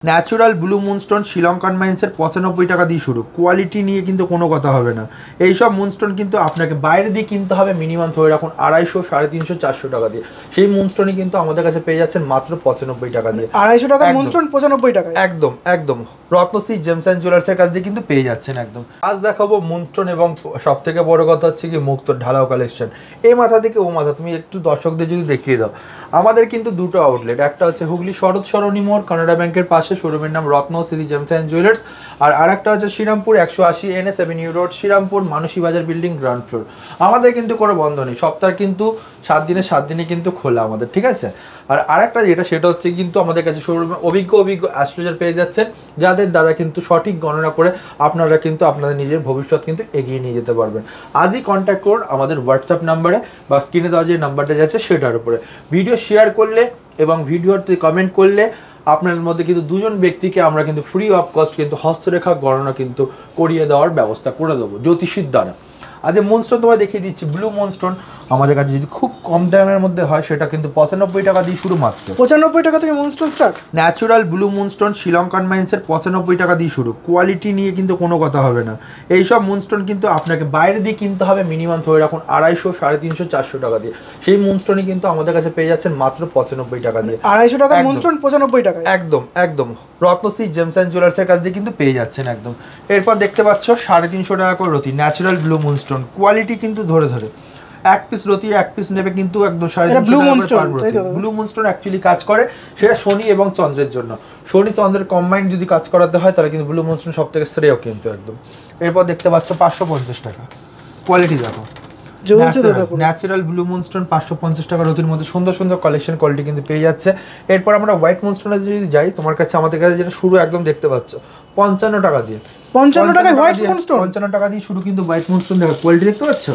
Natural blue moonstone Sri Lankan মাইন্সের 95 টাকা দিয়ে শুরু। কোয়ালিটি নিয়ে কিন্তু কোনো কথা হবে না। এইসব মুনস্টোন কিন্তু আপনাকে বাইরে দিয়ে কিনতে হবে মিনিমাম ধরে রাখুন 250, 350, 400 টাকা দিয়ে। সেই মুনস্টোনই কিন্তু আমাদের কাছে পেয়ে যাচ্ছেন মাত্র 95 টাকা দিয়ে। 250 টাকার মুনস্টোন 95 টাকায় একদম একদম রত্নশ্রী জেমস অ্যান্ড জুয়েলার্সের কাছ দিয়ে কিন্তু পেয়ে যাচ্ছেন একদম। আজ দেখাবো মুনস্টোন এবং সব থেকে বড় কথা হচ্ছে কি মুক্তোর ঢালাও কালেকশন। এই মাথা থেকে ও মাথা তুমি একটু দর্শকদের যদি দেখিয়ে দাও। আমাদের কিন্তু দুটো আউটলেট, একটা হচ্ছে হুগলি শরৎ সরণী মোড় কানাডা ব্যাংকের পাশে, শোরুমের নাম রত্নশ্রী জেমস অ্যান্ড জুয়েলার্স। আর আরেকটা হচ্ছে Shrirampur 180 NS avenue road, Shrirampur Manasi Bazar building, ground floor. আমাদের কিন্তু কোনো বন্ধ নেই, সপ্তাহে কিন্তু 7 দিনে কিন্তু খোলা আমাদের, ঠিক আছে। আর আরেকটা যেটা সেটা হচ্ছে কিন্তু আমাদের কাছে শোরুমে অভিজ্ঞ অ্যাস্ট্রোলজার পেয়ে যাচ্ছেন, যাদের দ্বারা কিন্তু সঠিক গণনা করে আপনারা কিন্তু আপনাদের নিজের ভবিষ্যৎ কিন্তু এগিয়ে নিয়ে যেতে পারবেন। আজই কন্ট্যাক্ট করুন আমাদের হোয়াটসঅ্যাপ নাম্বারে বা স্ক্রিনে দেওয়া যে নাম্বারটা যাচ্ছে সেটার উপরে। ভিডিও শেয়ার করলে এবং ভিডিওতে কমেন্ট করলে আপনার মধ্যে কিন্তু দুজন ব্যক্তিকে আমরা কিন্তু ফ্রি অফ কস্ট কিন্তু হস্তরেখা গণনা কিন্তু করিয়ে দেওয়ার ব্যবস্থা করে দেবো জ্যোতিষীর দ্বারা। আজ মুনস্টোন তোমায় দেখিয়ে দিচ্ছি ব্লু মুনস্টোন। আমাদের কাছে যদি খুব কম দামের মধ্যে হয় সেটা কিন্তু 95 টাকা দিয়ে শুরু মাত্র। 95 টাকা থেকে moonstone start. Natural blue moonstone Sri Lankan মাইন্সের 95 টাকা দিয়ে শুরু। কোয়ালিটি নিয়ে কিন্তু কোনো কথা হবে না। এইসব মুনস্টোন কিন্তু আপনাকে বাইরে দিয়ে কিনতে হবে মিনিমাম ধরে রাখুন 250, 350, 400 টাকা দিয়ে। সেই মুনস্টোনই কিন্তু আমাদের কাছে পেয়ে যাচ্ছেন মাত্র 95 টাকা দিয়ে। 250 টাকার মুনস্টোন 95 টাকায়। একদম একদম রত্নশ্রী জেমস অ্যান্ড জুয়েলার্সের কাছ দিয়ে কিন্তু পেয়ে যাচ্ছেন একদম। এরপর দেখতে পাচ্ছ 350 টাকা করে রতি ন্যাচারাল ব্লু মুনস্টোন। কোয়ালিটি কিন্তু ধরে ধরে এক পিস রতি এক পিস নেবে কিন্তু একদম 350 টাকা করে। ব্লু মুনস্টোন অ্যাকচুয়ালি কাজ করে সেটা শনি এবং চন্দ্রের জন্য। শনি চন্দ্রের কম্বাইন্ড যদি কাজ করাতে হয় তাহলে কিন্তু ব্লু মুনস্টোন সব থেকে শ্রেয় কিন্তু একদম। এরপর দেখতে পাচ্ছ 550 টাকা। কোয়ালিটি দেখো ন্যাচারাল ব্লু মুনস্টোন 550 টাকা রতির মধ্যে সুন্দর সুন্দর কালেকশন কোয়ালিটি কিন্তু পেয়ে যাচ্ছে। এরপর আমরা হোয়াইট মুনস্টোনে যদি যাই, তোমার কাছে আমাদের কাছে যেটা শুরু একদম দেখতে পাচ্ছ 55 টাকা দিয়ে। 55 টাকায় হোয়াইট মুনস্টোন, 55 টাকা দিয়ে শুরু কিন্তু হোয়াইট মুনস্টোন। দেখো কোয়ালিটি দেখতে পাচ্ছ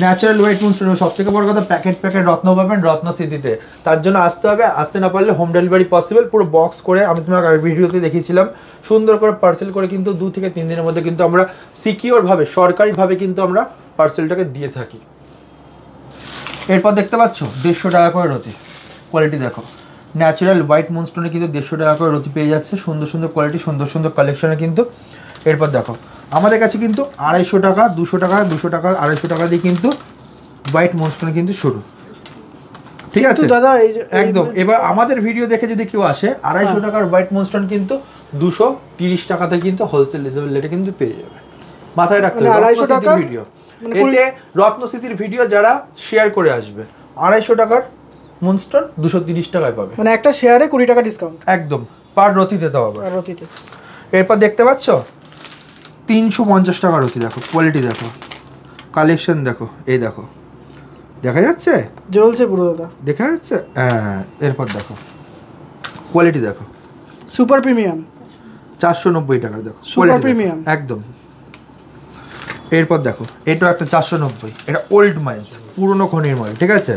ন্যাচারাল হোয়াইট মুনস্টোন। সব থেকে বড় কথা প্যাকেট রত্ন পাবেন রত্নস্মৃতিতে। তার জন্য আসতে হবে, আসতে না পারলে হোম ডেলিভারি পসিবল। পুরো বক্স করে আমি তোমাকে ভিডিওতে দেখিয়েছিলাম, সুন্দর করে পার্সেল করে কিন্তু 2 থেকে 3 দিনের মধ্যে কিন্তু আমরা সিকিওরভাবে সরকারিভাবে কিন্তু আমরা পার্সেলটাকে দিয়ে থাকি। এরপর দেখতে পাচ্ছ 150 টাকা করে রতি। কোয়ালিটি দেখো ন্যাচারাল হোয়াইট মুনস্টোনে কিন্তু 150 টাকা করে রতি পেয়ে যাচ্ছে। সুন্দর সুন্দর কোয়ালিটি, সুন্দর সুন্দর কালেকশনে কিন্তু। এরপর দেখো আমাদের কাছে কিন্তু 250 টাকা, 200 টাকা, 200 টাকা, 250 টাকা দিয়ে কিন্তু হোয়াইট মুনস্টোন কিন্তু শুরু, ঠিক আছে দাদা। একদম। এবার আমাদের ভিডিও দেখে যদি কেউ আসে 250 টাকার হোয়াইট মুনস্টোন কিন্তু 230 টাকাতে কিন্তু হোলসেল রেটে কিন্তু পেয়ে যাবে। মাথায় রাখতে হবে 250 টাকার ভিডিও, এতে রত্নস্মৃতির ভিডিও যারা শেয়ার করে আসবে 250 টাকার মুনস্টোন 230 টাকায় পাবে। মানে একটা শেয়ারে 20 টাকা ডিসকাউন্ট একদম পার রতিতে দেওয়া হবে। রতিতে। এরপর দেখতে পাচ্ছ 350 টাকা রতি। দেখো কোয়ালিটি দেখো, কালেকশন দেখো, এই দেখো দেখা যাচ্ছে, জ্বলছে পুরো দাদা, দেখা যাচ্ছে। হ্যাঁ এরপর দেখো কোয়ালিটি দেখো সুপার প্রিমিয়াম 490 টাকা। দেখো সুপার প্রিমিয়াম একদম। এরপর দেখো এটা একটা 490, এটা ওল্ড মাইন্স পুরনো খনির মাল, ঠিক আছে।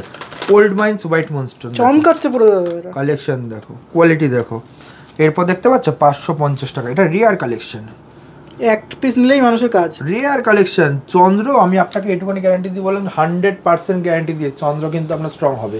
ওল্ড মাইন্স হোয়াইট মুনস্টোন চমকাচ্ছে পুরো দাদা। কালেকশন দেখো, কোয়ালিটি দেখো। এরপর দেখতে পাচ্ছ 550 টাকা, এটা রিয়ার কালেকশন। এক পিস নিলেই মানুষের কাজ। রেয়ার কালেকশন চন্দ্র। আমি আপনাকে এটুকুনি গ্যারান্টি দিয়ে বললাম 100% গ্যারান্টি দিয়ে চন্দ্র কিন্তু আপনার স্ট্রং হবে।